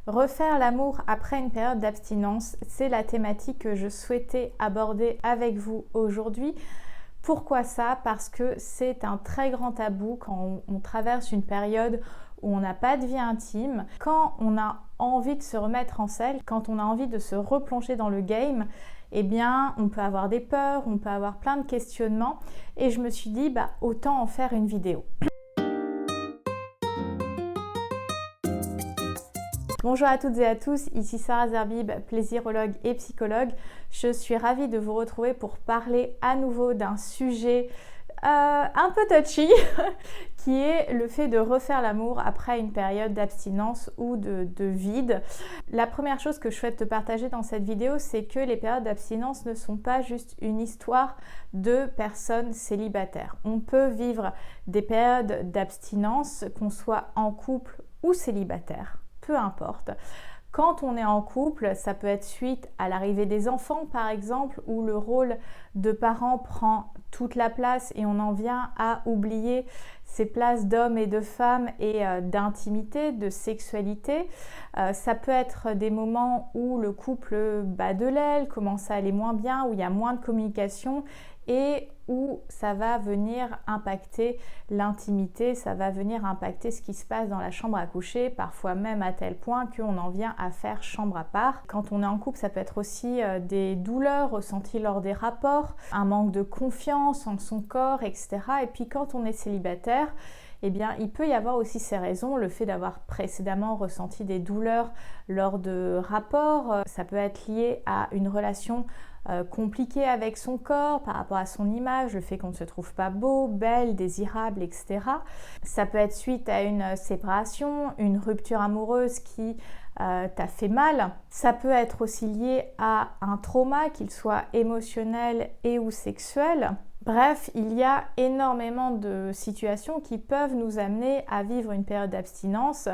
Refaire l'amour après une période d'abstinence, c'est la thématique que je souhaitais aborder avec vous aujourd'hui. Pourquoi ça? Parce que c'est un très grand tabou quand on traverse une période où on n'a pas de vie intime, quand on a envie de se remettre en selle, quand on a envie de se replonger dans le game, eh bien on peut avoir des peurs, on peut avoir plein de questionnements et je me suis dit autant en faire une vidéo. Bonjour à toutes et à tous, ici Sarah Zerbib, plaisirologue et psychologue. Je suis ravie de vous retrouver pour parler à nouveau d'un sujet un peu touchy qui est le fait de refaire l'amour après une période d'abstinence ou de vide. La première chose que je souhaite te partager dans cette vidéo, c'est que les périodes d'abstinence ne sont pas juste une histoire de personnes célibataires. On peut vivre des périodes d'abstinence, qu'on soit en couple ou célibataire. Peu importe. Quand on est en couple, ça peut être suite à l'arrivée des enfants par exemple, où le rôle de parent prend toute la place et on en vient à oublier ces places d'hommes et de femmes et d'intimité, de sexualité. Ça peut être des moments où le couple bat de l'aile, commence à aller moins bien, où il y a moins de communication et où ça va venir impacter l'intimité, ça va venir impacter ce qui se passe dans la chambre à coucher, parfois même à tel point qu'on en vient à faire chambre à part. Quand on est en couple, ça peut être aussi des douleurs ressenties lors des rapports, un manque de confiance en son corps, etc. Et puis quand on est célibataire, eh bien, il peut y avoir aussi ces raisons, le fait d'avoir précédemment ressenti des douleurs lors de rapports, ça peut être lié à une relation compliquée avec son corps, par rapport à son image, le fait qu'on ne se trouve pas beau, belle, désirable, etc. Ça peut être suite à une séparation, une rupture amoureuse qui t'a fait mal. Ça peut être aussi lié à un trauma, qu'il soit émotionnel et ou sexuel. Bref, il y a énormément de situations qui peuvent nous amener à vivre une période d'abstinence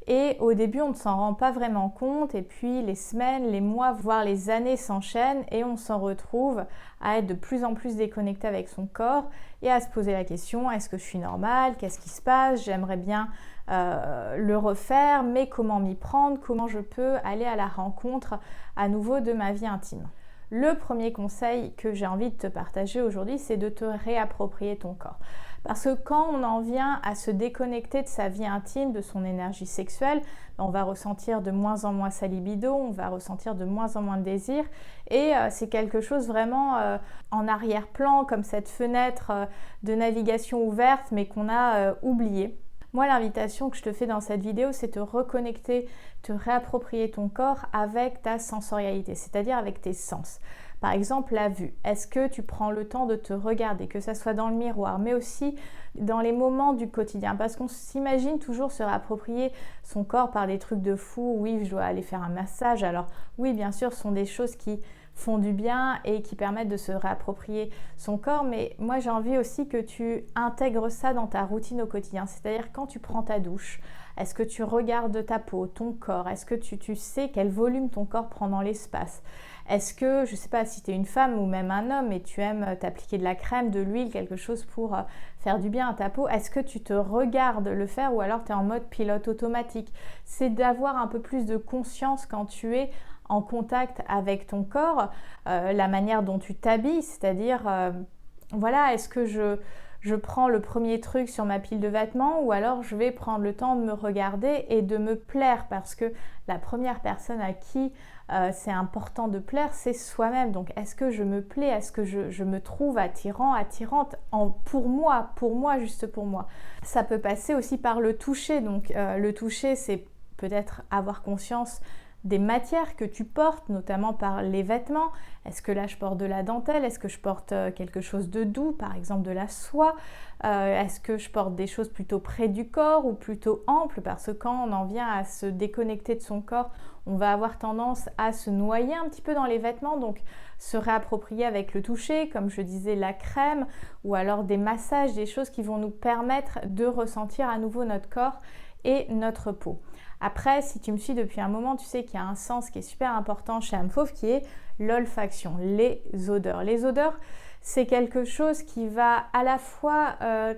et au début on ne s'en rend pas vraiment compte et puis les semaines, les mois, voire les années s'enchaînent et on s'en retrouve à être de plus en plus déconnecté avec son corps et à se poser la question: est-ce que je suis normale? Qu'est-ce qui se passe? J'aimerais bien le refaire, mais comment m'y prendre? Comment je peux aller à la rencontre à nouveau de ma vie intime? Le premier conseil que j'ai envie de te partager aujourd'hui, c'est de te réapproprier ton corps. Parce que quand on en vient à se déconnecter de sa vie intime, de son énergie sexuelle, on va ressentir de moins en moins sa libido, on va ressentir de moins en moins de désir. Et c'est quelque chose vraiment en arrière-plan, comme cette fenêtre de navigation ouverte, mais qu'on a oubliée. Moi, l'invitation que je te fais dans cette vidéo, c'est te reconnecter, te réapproprier ton corps avec ta sensorialité, c'est-à-dire avec tes sens. Par exemple, la vue. Est-ce que tu prends le temps de te regarder, que ça soit dans le miroir, mais aussi dans les moments du quotidien? Parce qu'on s'imagine toujours se réapproprier son corps par des trucs de fou. Oui, je dois aller faire un massage. Alors oui, bien sûr, ce sont des choses qui font du bien et qui permettent de se réapproprier son corps, mais moi j'ai envie aussi que tu intègres ça dans ta routine au quotidien, c'est-à-dire quand tu prends ta douche, est-ce que tu regardes ta peau, ton corps, est-ce que tu sais quel volume ton corps prend dans l'espace? Est-ce que, je ne sais pas si tu es une femme ou même un homme et tu aimes t'appliquer de la crème, de l'huile, quelque chose pour faire du bien à ta peau, est-ce que tu te regardes le faire ou alors tu es en mode pilote automatique? C'est d'avoir un peu plus de conscience quand tu es en contact avec ton corps, la manière dont tu t'habilles, c'est-à-dire, voilà, est-ce que je prends le premier truc sur ma pile de vêtements ou alors je vais prendre le temps de me regarder et de me plaire, parce que la première personne à qui c'est important de plaire, c'est soi-même. Donc est-ce que je me plais? Est-ce que je me trouve attirant, attirante pour moi, juste pour moi? Ça peut passer aussi par le toucher. Donc le toucher, c'est peut-être avoir conscience des matières que tu portes, notamment par les vêtements. Est-ce que là je porte de la dentelle? Est-ce que je porte quelque chose de doux, par exemple de la soie? Est-ce que je porte des choses plutôt près du corps ou plutôt amples? Parce que quand on en vient à se déconnecter de son corps, on va avoir tendance à se noyer un petit peu dans les vêtements, donc se réapproprier avec le toucher, comme je disais, la crème, ou alors des massages, des choses qui vont nous permettre de ressentir à nouveau notre corps et notre peau. Après, si tu me suis depuis un moment, tu sais qu'il y a un sens qui est super important chez Âme Fauve qui est l'olfaction, les odeurs. Les odeurs, c'est quelque chose qui va à la fois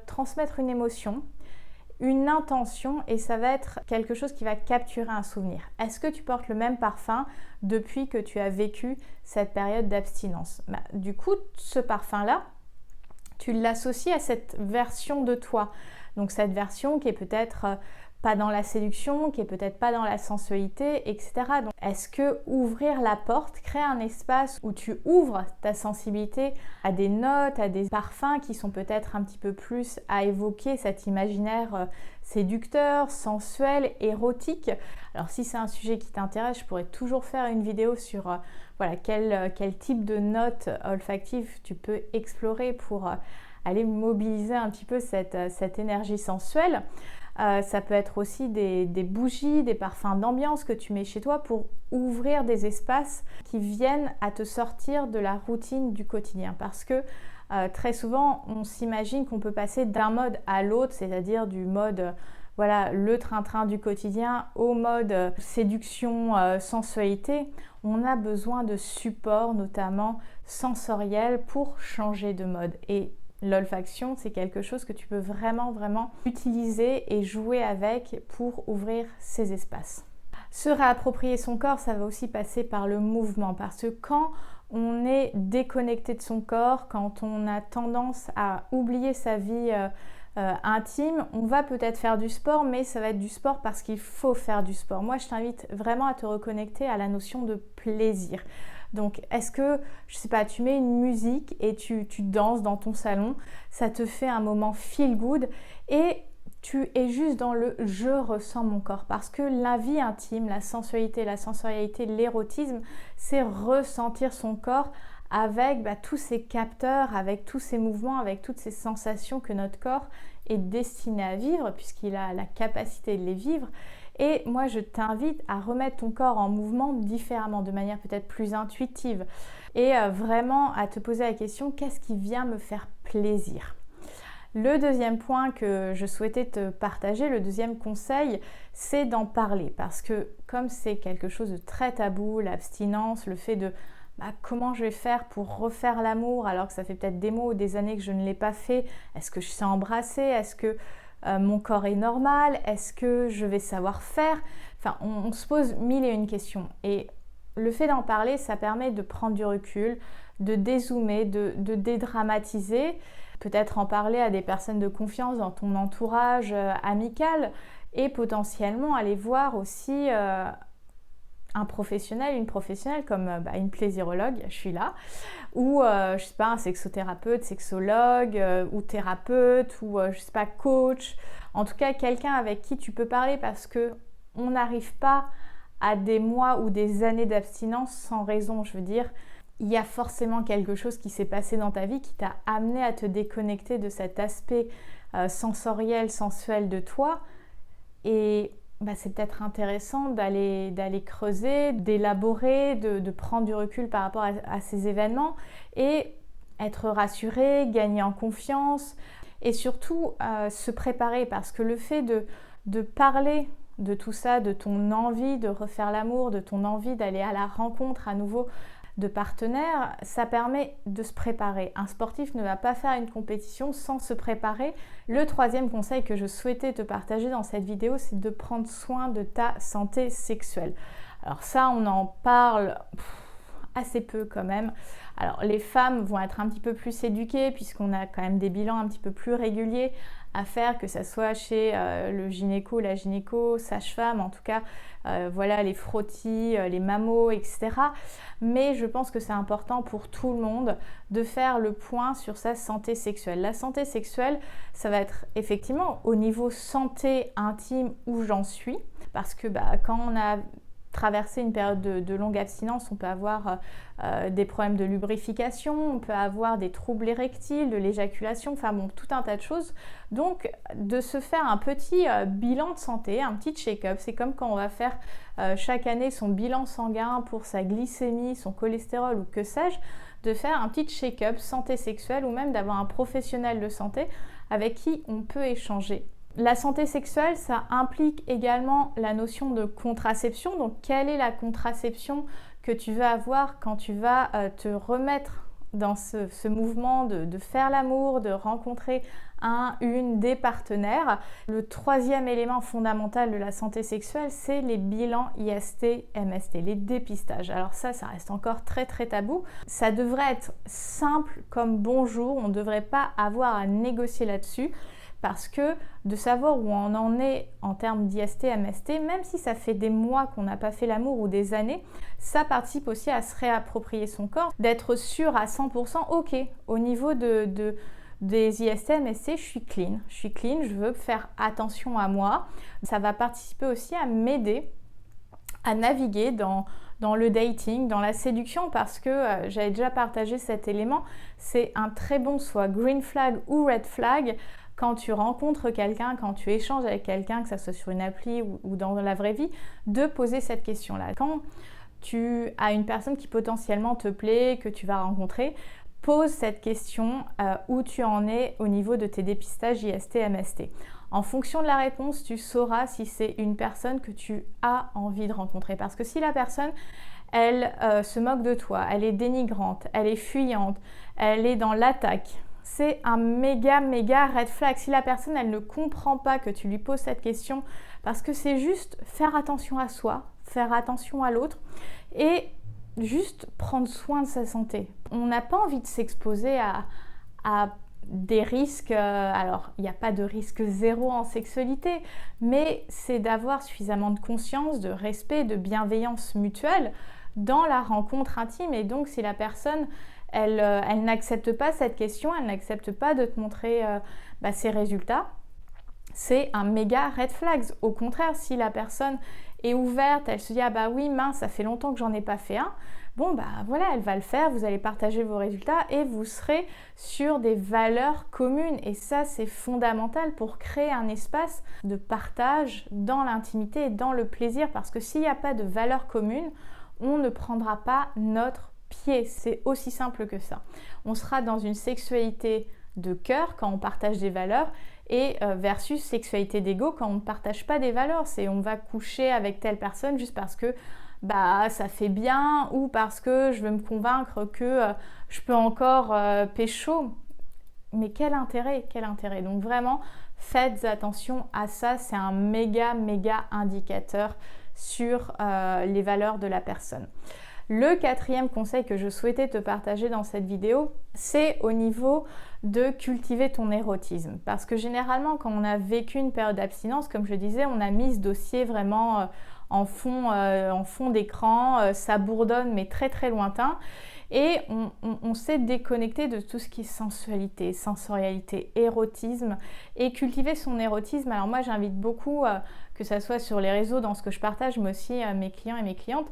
transmettre une émotion une intention et ça va être quelque chose qui va capturer un souvenir. Est-ce que tu portes le même parfum depuis que tu as vécu cette période d'abstinence? Du coup, ce parfum-là, tu l'associes à cette version de toi. Donc cette version qui est peut-être pas dans la séduction, qui est peut-être pas dans la sensualité, etc. Donc est-ce que ouvrir la porte, créer un espace où tu ouvres ta sensibilité à des notes, à des parfums qui sont peut-être un petit peu plus à évoquer cet imaginaire séducteur, sensuel, érotique. Alors si c'est un sujet qui t'intéresse, je pourrais toujours faire une vidéo sur voilà, quel type de notes olfactives tu peux explorer pour aller mobiliser un petit peu cette énergie sensuelle. Ça peut être aussi des bougies, des parfums d'ambiance que tu mets chez toi pour ouvrir des espaces qui viennent à te sortir de la routine du quotidien. Parce que très souvent, on s'imagine qu'on peut passer d'un mode à l'autre, c'est-à-dire du mode voilà, le train-train du quotidien au mode séduction, sensualité. On a besoin de support, notamment sensoriel, pour changer de mode. Et l'olfaction, c'est quelque chose que tu peux vraiment utiliser et jouer avec pour ouvrir ces espaces. Se réapproprier son corps, ça va aussi passer par le mouvement parce que quand on est déconnecté de son corps, quand on a tendance à oublier sa vie intime, on va peut-être faire du sport, mais ça va être du sport parce qu'il faut faire du sport. Moi, je t'invite vraiment à te reconnecter à la notion de plaisir. Donc, est-ce que, je sais pas, tu mets une musique et tu danses dans ton salon, ça te fait un moment feel good et tu es juste dans le « je ressens mon corps » parce que la vie intime, la sensualité, l'érotisme, c'est ressentir son corps avec tous ces capteurs, avec tous ces mouvements, avec toutes ces sensations que notre corps est destiné à vivre puisqu'il a la capacité de les vivre. Et moi, je t'invite à remettre ton corps en mouvement différemment, de manière peut-être plus intuitive et vraiment à te poser la question, qu'est-ce qui vient me faire plaisir ? Le deuxième point que je souhaitais te partager, le deuxième conseil, c'est d'en parler parce que comme c'est quelque chose de très tabou, l'abstinence, le fait de comment je vais faire pour refaire l'amour alors que ça fait peut-être des mois ou des années que je ne l'ai pas fait, est-ce que je sais embrasser, est-ce que mon corps est normal, est-ce que je vais savoir faire? Enfin, on se pose mille et une questions et le fait d'en parler, ça permet de prendre du recul, de dézoomer, de dédramatiser, peut-être en parler à des personnes de confiance dans ton entourage amical et potentiellement aller voir aussi un professionnel, une professionnelle comme une plaisirologue, je suis là, ou je sais pas, un sexothérapeute, sexologue ou thérapeute ou je sais pas, coach, en tout cas quelqu'un avec qui tu peux parler parce que on n'arrive pas à des mois ou des années d'abstinence sans raison, je veux dire, il y a forcément quelque chose qui s'est passé dans ta vie qui t'a amené à te déconnecter de cet aspect sensoriel, sensuel de toi et c'est peut-être intéressant d'aller creuser, d'élaborer, de prendre du recul par rapport à ces événements et être rassuré, gagner en confiance et surtout se préparer parce que le fait de parler de tout ça, de ton envie de refaire l'amour, de ton envie d'aller à la rencontre à nouveau de partenaires, ça permet de se préparer. Un sportif ne va pas faire une compétition sans se préparer. Le troisième conseil que je souhaitais te partager dans cette vidéo, c'est de prendre soin de ta santé sexuelle. Alors ça, on en parle assez peu quand même. Alors les femmes vont être un petit peu plus éduquées puisqu'on a quand même des bilans un petit peu plus réguliers à faire, que ça soit chez le gynéco, la gynéco, sage-femme, en tout cas, voilà, les frottis, les mammos, etc. Mais je pense que c'est important pour tout le monde de faire le point sur sa santé sexuelle. La santé sexuelle, ça va être effectivement au niveau santé intime où j'en suis, parce que quand on a traverser une période de longue abstinence, on peut avoir des problèmes de lubrification, on peut avoir des troubles érectiles, de l'éjaculation, enfin bon, tout un tas de choses. Donc, de se faire un petit bilan de santé, un petit check-up, c'est comme quand on va faire chaque année son bilan sanguin pour sa glycémie, son cholestérol ou que sais-je, de faire un petit check-up santé sexuelle ou même d'avoir un professionnel de santé avec qui on peut échanger. La santé sexuelle, ça implique également la notion de contraception. Donc, quelle est la contraception que tu vas avoir quand tu vas te remettre dans ce mouvement de faire l'amour, de rencontrer des partenaires. Le troisième élément fondamental de la santé sexuelle, c'est les bilans IST-MST, les dépistages. Alors ça reste encore très très tabou. Ça devrait être simple comme bonjour, on ne devrait pas avoir à négocier là-dessus. Parce que de savoir où on en est en termes d'IST, MST, même si ça fait des mois qu'on n'a pas fait l'amour ou des années, ça participe aussi à se réapproprier son corps, d'être sûr à 100%, ok, au niveau des IST, MST, je suis clean, je veux faire attention à moi. Ça va participer aussi à m'aider à naviguer dans le dating, dans la séduction, parce que j'avais déjà partagé cet élément, c'est un très bon soit green flag ou red flag. Quand tu rencontres quelqu'un, quand tu échanges avec quelqu'un, que ce soit sur une appli ou dans la vraie vie, de poser cette question-là. Quand tu as une personne qui potentiellement te plaît, que tu vas rencontrer, pose cette question où tu en es au niveau de tes dépistages IST-MST. En fonction de la réponse, tu sauras si c'est une personne que tu as envie de rencontrer. Parce que si la personne, elle se moque de toi, elle est dénigrante, elle est fuyante, elle est dans l'attaque, c'est un méga red flag. Si la personne, elle ne comprend pas que tu lui poses cette question, parce que c'est juste faire attention à soi, faire attention à l'autre et juste prendre soin de sa santé. On n'a pas envie de s'exposer à des risques. Alors, il n'y a pas de risque zéro en sexualité, mais c'est d'avoir suffisamment de conscience, de respect, de bienveillance mutuelle dans la rencontre intime. Et donc, si la personne elle n'accepte pas cette question, elle n'accepte pas de te montrer ses résultats, c'est un méga red flag. Au contraire, si la personne est ouverte, elle se dit « Ah bah oui, mince, ça fait longtemps que j'en ai pas fait un », bon bah voilà, elle va le faire, vous allez partager vos résultats et vous serez sur des valeurs communes. Et ça, c'est fondamental pour créer un espace de partage dans l'intimité et dans le plaisir, parce que s'il n'y a pas de valeurs communes, on ne prendra pas notre pied, c'est aussi simple que ça. On sera dans une sexualité de cœur quand on partage des valeurs et versus sexualité d'ego quand on ne partage pas des valeurs. C'est on va coucher avec telle personne juste parce que ça fait bien ou parce que je veux me convaincre que je peux encore pécho. Mais quel intérêt? Donc vraiment, faites attention à ça, c'est un méga indicateur sur les valeurs de la personne. Le quatrième conseil que je souhaitais te partager dans cette vidéo, c'est au niveau de cultiver ton érotisme. Parce que généralement, quand on a vécu une période d'abstinence, comme je disais, on a mis ce dossier vraiment en fond d'écran, ça bourdonne mais très lointain. Et on s'est déconnecté de tout ce qui est sensualité, sensorialité, érotisme et cultiver son érotisme. Alors moi, j'invite beaucoup, que ça soit sur les réseaux, dans ce que je partage, mais aussi mes clients et mes clientes,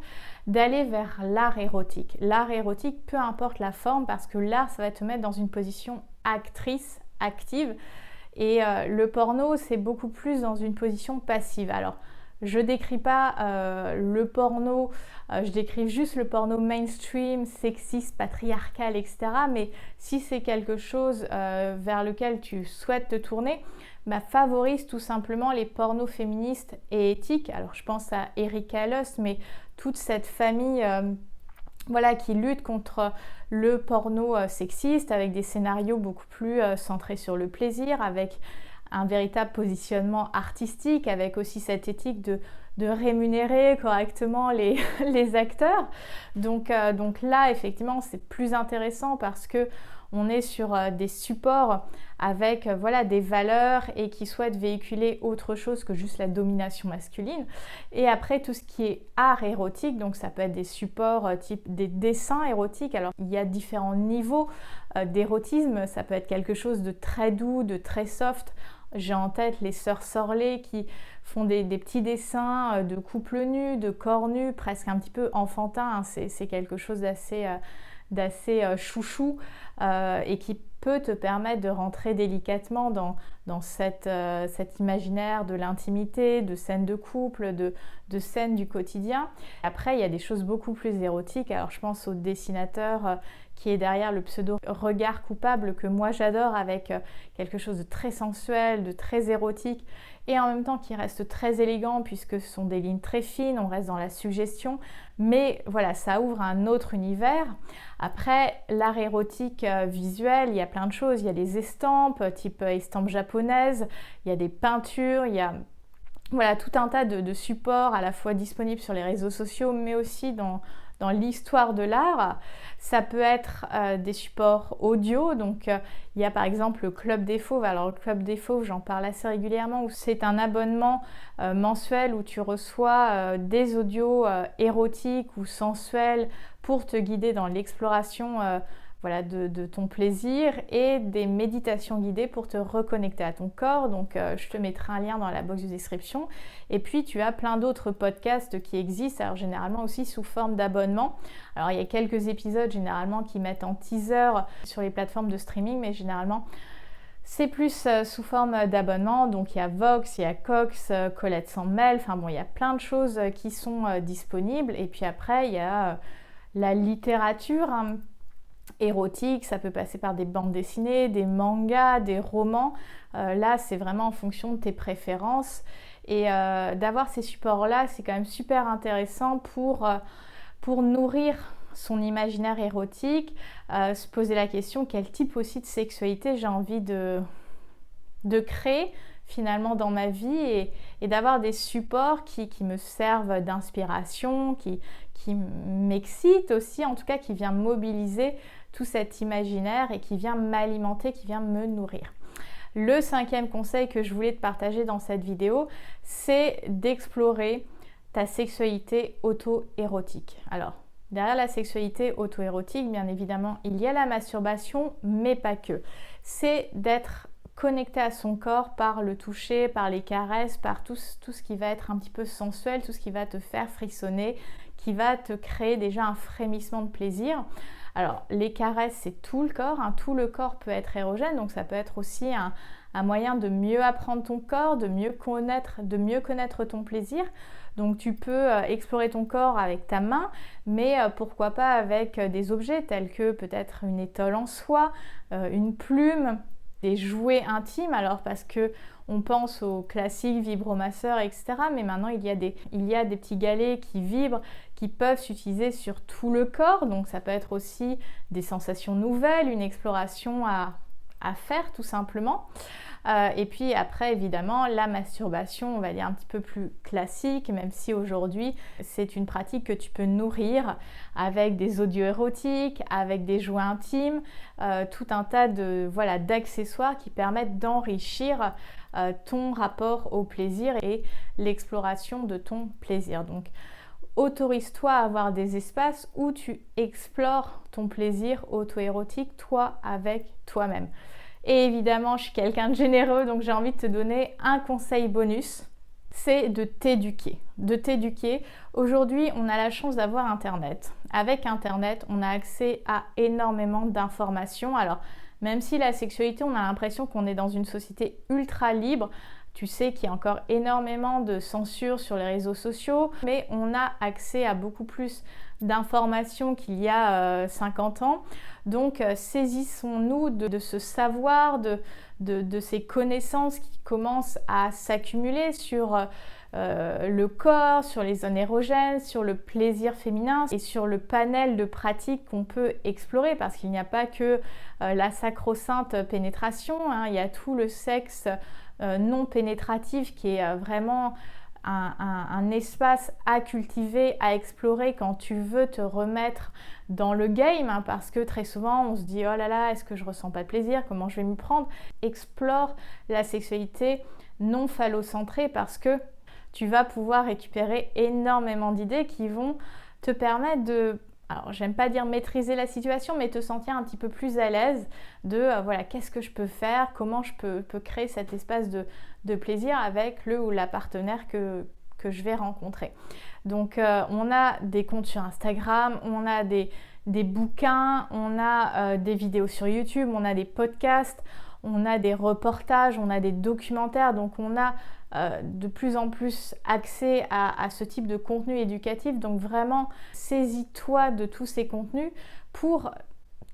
d'aller vers l'art érotique. L'art érotique, peu importe la forme, parce que l'art, ça va te mettre dans une position actrice, active. Et le porno, c'est beaucoup plus dans une position passive. Alors, je décris pas le porno, je décris juste le porno mainstream, sexiste, patriarcal, etc. Mais si c'est quelque chose vers lequel tu souhaites te tourner, favorise tout simplement les pornos féministes et éthiques. Alors je pense à Erika Lust, mais toute cette famille qui lutte contre le porno sexiste avec des scénarios beaucoup plus centrés sur le plaisir, avec un véritable positionnement artistique, avec aussi cette éthique de rémunérer correctement les acteurs. Donc là, effectivement, c'est plus intéressant parce que on est sur des supports avec des valeurs et qui souhaitent véhiculer autre chose que juste la domination masculine. Et après, tout ce qui est art érotique, donc ça peut être des supports type des dessins érotiques. Alors, il y a différents niveaux d'érotisme. Ça peut être quelque chose de très doux, de très soft. J'ai en tête les sœurs Sorley qui font des petits dessins de couples nus, de corps nus, presque un petit peu enfantin. C'est quelque chose d'assez chouchou et qui peut te permettre de rentrer délicatement dans cet imaginaire de l'intimité, de scènes de couple, de de scènes du quotidien. Après, il y a des choses beaucoup plus érotiques. Alors, je pense au dessinateur qui est derrière le pseudo Regard Coupable, que moi j'adore, avec quelque chose de très sensuel, de très érotique, et en même temps qui reste très élégant puisque ce sont des lignes très fines, on reste dans la suggestion, mais voilà, ça ouvre un autre univers. Après, l'art érotique visuel, il y a plein de choses, il y a les estampes, type estampes japonaises, il y a des peintures, il y a voilà, tout un tas de supports à la fois disponibles sur les réseaux sociaux, mais aussi dans l'histoire de l'art. Ça peut être des supports audio, donc il y a par exemple le Club des Fauves. Alors le Club des Fauves, j'en parle assez régulièrement, où c'est un abonnement mensuel où tu reçois des audios érotiques ou sensuels pour te guider dans l'exploration voilà, de ton plaisir, et des méditations guidées pour te reconnecter à ton corps. Donc je te mettrai un lien dans la box de description. Et puis tu as plein d'autres podcasts qui existent, alors généralement aussi sous forme d'abonnement. Alors il y a quelques épisodes généralement qui mettent en teaser sur les plateformes de streaming, mais généralement c'est plus sous forme d'abonnement. Donc il y a Vox, il y a Cox, Colette sans mêle, enfin bon, il y a plein de choses qui sont disponibles. Et puis après il y a la littérature érotique, ça peut passer par des bandes dessinées, des mangas, des romans. Là, c'est vraiment en fonction de tes préférences. Et d'avoir ces supports-là, c'est quand même super intéressant pour nourrir son imaginaire érotique, se poser la question quel type aussi de sexualité j'ai envie de créer finalement dans ma vie, et d'avoir des supports qui me servent d'inspiration, qui m'excitent aussi, en tout cas qui vient mobiliser tout cet imaginaire et qui vient m'alimenter, qui vient me nourrir. Le 5e conseil que je voulais te partager dans cette vidéo, c'est d'explorer ta sexualité auto-érotique. Alors, derrière la sexualité auto-érotique, bien évidemment, il y a la masturbation, mais pas que. C'est d'être connecté à son corps par le toucher, par les caresses, par tout ce qui va être un petit peu sensuel, tout ce qui va te faire frissonner, qui va te créer déjà un frémissement de plaisir. Alors, les caresses, c'est tout le corps, hein. Tout le corps peut être érogène, donc ça peut être aussi un moyen de mieux apprendre ton corps, de mieux connaître ton plaisir. Donc tu peux explorer ton corps avec ta main, mais pourquoi pas avec des objets tels que peut-être une étole en soie, une plume, des jouets intimes. Alors parce que on pense aux classiques vibromasseurs, etc. Mais maintenant il y a des petits galets qui vibrent, qui peuvent s'utiliser sur tout le corps. Donc ça peut être aussi des sensations nouvelles, une exploration à faire tout simplement. Et puis après, évidemment, la masturbation, on va dire un petit peu plus classique, même si aujourd'hui, c'est une pratique que tu peux nourrir avec des audios érotiques, avec des jouets intimes, tout un tas d'accessoires qui permettent d'enrichir ton rapport au plaisir et l'exploration de ton plaisir. Donc, autorise-toi à avoir des espaces où tu explores ton plaisir auto-érotique, toi avec toi-même. Et évidemment, je suis quelqu'un de généreux, donc j'ai envie de te donner un conseil bonus, c'est de t'éduquer. Aujourd'hui, on a la chance d'avoir Internet. Avec Internet, on a accès à énormément d'informations. Alors, même si la sexualité, on a l'impression qu'on est dans une société ultra libre, tu sais qu'il y a encore énormément de censure sur les réseaux sociaux, mais on a accès à beaucoup plus d'informations qu'il y a 50 ans. Donc saisissons-nous de ce savoir, de ces connaissances qui commencent à s'accumuler sur le corps, sur les zones érogènes, sur le plaisir féminin et sur le panel de pratiques qu'on peut explorer, parce qu'il n'y a pas que la sacro-sainte pénétration, hein, il y a tout le sexe non pénétratif qui est vraiment un espace à cultiver, à explorer quand tu veux te remettre dans le game, hein, parce que très souvent on se dit oh là là, est-ce que je ressens pas de plaisir, comment je vais m'y prendre. Explore la sexualité non phallocentrée, parce que tu vas pouvoir récupérer énormément d'idées qui vont te permettre de, alors j'aime pas dire maîtriser la situation, mais te sentir un petit peu plus à l'aise de voilà, qu'est-ce que je peux faire, comment je peux créer cet espace de plaisir avec le ou la partenaire que je vais rencontrer. Donc on a des comptes sur Instagram, on a des bouquins, on a des vidéos sur YouTube, on a des podcasts, on a des reportages, on a des documentaires, donc on a de plus en plus accès à ce type de contenu éducatif. Donc vraiment, saisis-toi de tous ces contenus pour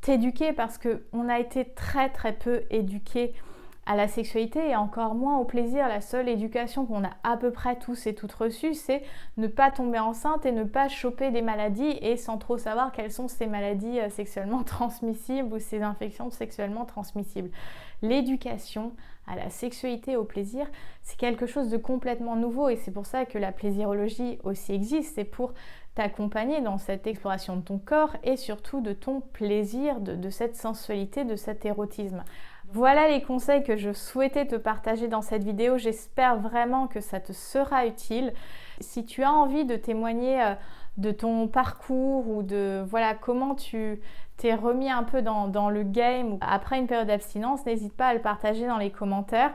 t'éduquer parce qu'on a été très très peu éduqués à la sexualité et encore moins au plaisir. La seule éducation qu'on a à peu près tous et toutes reçue, c'est ne pas tomber enceinte et ne pas choper des maladies et sans trop savoir quelles sont ces maladies sexuellement transmissibles ou ces infections sexuellement transmissibles. L'éducation à la sexualité et au plaisir, c'est quelque chose de complètement nouveau et c'est pour ça que la plaisirologie aussi existe. C'est pour t'accompagner dans cette exploration de ton corps et surtout de ton plaisir, de cette sensualité, de cet érotisme. Voilà les conseils que je souhaitais te partager dans cette vidéo. J'espère vraiment que ça te sera utile. Si tu as envie de témoigner de ton parcours ou de comment tu t'es remis un peu dans le game après une période d'abstinence, n'hésite pas à le partager dans les commentaires.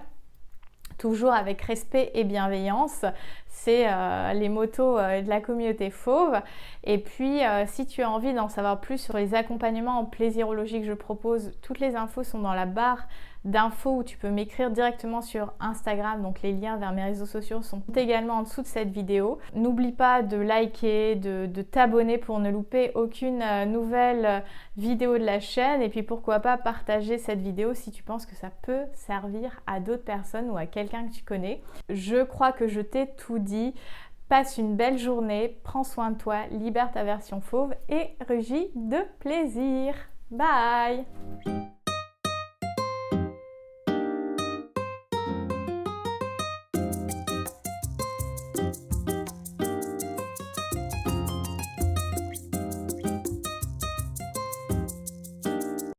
Toujours avec respect et bienveillance, c'est les motos de la communauté fauve. Et puis, si tu as envie d'en savoir plus sur les accompagnements en plaisirologie que je propose, toutes les infos sont dans la barre d'infos où tu peux m'écrire directement sur Instagram. Donc, les liens vers mes réseaux sociaux sont également en dessous de cette vidéo. N'oublie pas de liker, de t'abonner pour ne louper aucune nouvelle vidéo de la chaîne. Et puis, pourquoi pas partager cette vidéo si tu penses que ça peut servir à d'autres personnes ou à quelqu'un que tu connais. Je crois que je t'ai tout dit. Passe une belle journée, prends soin de toi, libère ta version fauve et rugis de plaisir. Bye!